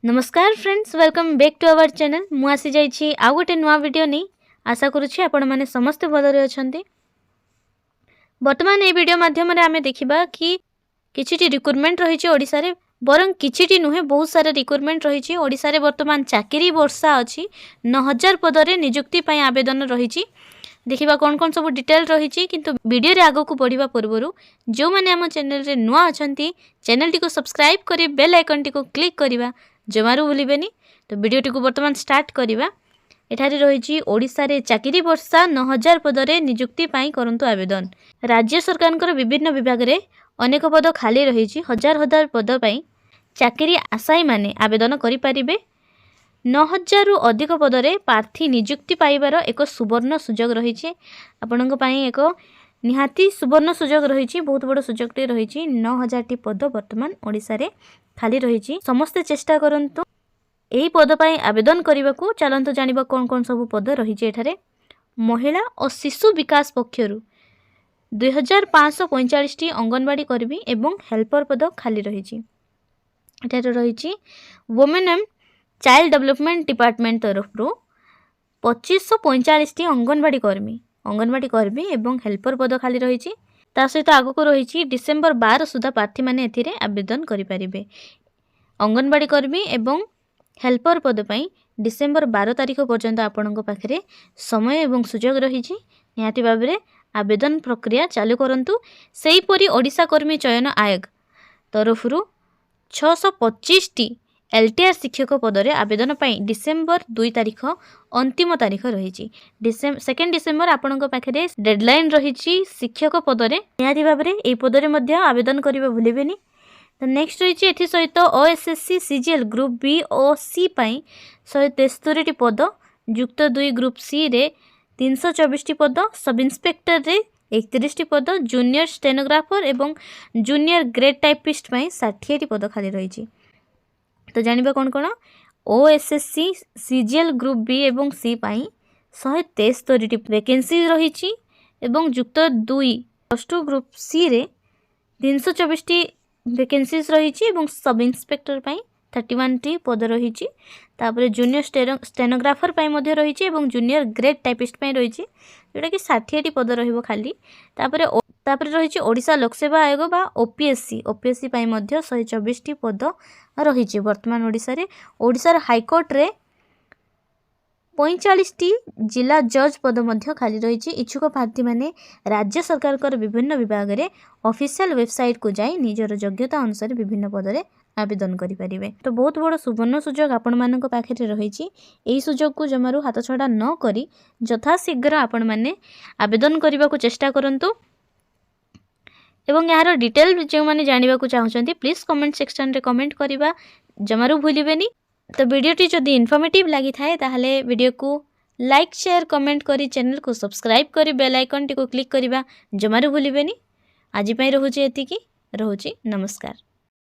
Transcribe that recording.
नमस्कार friends, welcome back to our channel. मु आसी जाइछि आउ गोटे नुआ वीडियो नहीं। आशा करुछि आपण माने समस्त भलरे अछंती। वर्तमान ए वीडियो माध्यम रे आमे देखिबा कि किछिटी रिक्रुटमेंट रहिछि ओडिसा रे, बरं किछिटी नुहे बहुत सारे रिक्रुटमेंट रहिछि। ओडिसा रे वर्तमान चाकरी वर्षा अछि। 9000 पद रे नियुक्ति पई आवेदन रहिछि। देखिबा कोन कोन सब डिटेल रहिछि, किंतु वीडियो रे आगो को बढ़िबा पूर्वरु जो माने हम चैनल रे नुआ अछंती, चैनल टी को सब्सक्राइब करी बेल आइकन टी को क्लिक करिबा जमारू भूलिबेनी। तो वीडियो टी को वर्तमान स्टार्ट करिबा। एठारे रहिछि ओडिसा रे चाकरी वर्षा 9000 पद रे नियुक्ति पई करंतु आवेदन। राज्य सरकारनकर विभिन्न विभाग रे अनेक पद खाली रहिछि। हजार हजार पद पई चाकरी आशायी माने आवेदन करि परिबे। 9000 रु अधिक पद रे प्रार्थी नियुक्ति पाइबार एक सुवर्ण सुजोग रहिछि। आपनक पई एक निहाती सुवर्ण सुजोग रहिछि, बहुत बड़ सुजोगटे रहिछि। 9000 टी पद वर्तमान ओडिसा रे खाली रहिछि। समस्त चेष्टा करंतु एही पद पई आवेदन करिबाकू। चलंतु जानिबा कोन कोन सब पद रहिछि एठारे। महिला और शिशु विकास पक्षरु 2545 टी अंगनवाड़ी कर्मी एवं हेल्पर पद खाली रहिछि। एठारे रहिछि women and child development department तरफरु 2545 टी अंगनवाड़ी कर्मी एवं हेल्पर पद खाली रहिछि। ता सहित आगको रहिछि डिसेंबर 12 सुधा प्रार्थी माने एथिरे आवेदन करि परिबे। अंगनवाड़ी कर्मी एवं हेल्पर पद पई डिसेंबर 12 तारिख पर्यंत आपनक पाखरे समय एवं सुजोग रहिछि। निहाती भाबरे आवेदन प्रक्रिया चालू करंतु। सेही परी ओडिशा कर्मी चयन आयोग तरफरु 625 टी एलटीआर शिक्षक पद रे आवेदन पई डिसेंबर 2 तारिख अंतिम तारिख रहिछि। 2 डिसेंबर आपनक पाखरे डेडलाइन रहिछि शिक्षक पद रे। निहाती भाबरे एई पद रे मध्ये आवेदन करिबा भूलिबेनी। तो नेक्स्ट रही एथि सहित ओएसएससी सीजीएल ग्रुप बी और सी पाई 173 टी पद, युक्त 2 ग्रुप सी रे 324 टी पद, सब इंस्पेक्टर रे 31 टी पद, जूनियर स्टेनोग्राफर एवं जूनियर ग्रेड टाइपिस्ट पाई 60 टी पद खाली रही। तो जानिबा कोन कोन ओएसएससी सीजीएल ग्रुप बी एवं सी पाई 173 टी वैकेंसी रही एवं युक्त 2 ग्रुप सी रे 324 टी वैकेंसीज रही एवं सब इंस्पेक्टर पाई 31 टी पद रही। तापर जूनियर स्टेनोग्राफर पाई मध्ये रही एवं जूनियर ग्रेड टाइपिस्ट पाई रही, जोटा कि 60 टी पद रहिबो खाली। तापर रही ओडिशा लोकसेवा आयोग बा ओपीएससी पाई मध्ये 124 टी पद रही। वर्तमान ओडिशा रे ओडिशा हाईकोर्ट रे 45 टी जिला जज पद मध्ये खाली रही। इच्छुक प्रार्थी माने राज्य सरकार कर विभिन्न विभाग रे ऑफिशियल वेबसाइट को जाई निजर योग्यता अनुसार विभिन्न पद रे आवेदन करि परिबे। तो बहुत बड़ सुवर्ण सुजोग आपण मानक पाखे रही। एही सुजोग को जमारू हाथ छड़ा न करी यथा शीघ्र आपण माने आवेदन करबा को चेष्टा करंतु। एवं यार डिटेल जो माने जानिबा को चाहउछंती प्लीज कमेंट सेक्शन रे कमेंट करिबा जमारू भूलिबेनी। तो वीडियो टी जदि इन्फॉर्मेटिव लगी थाए ताहले वीडियो को लाइक शेयर कमेंट करी चैनल को सब्सक्राइब करी बेल आइकन टी को क्लिक करिबा जमारू भूलिबेनी। आज पई रहुची एतिकी, रहुची नमस्कार।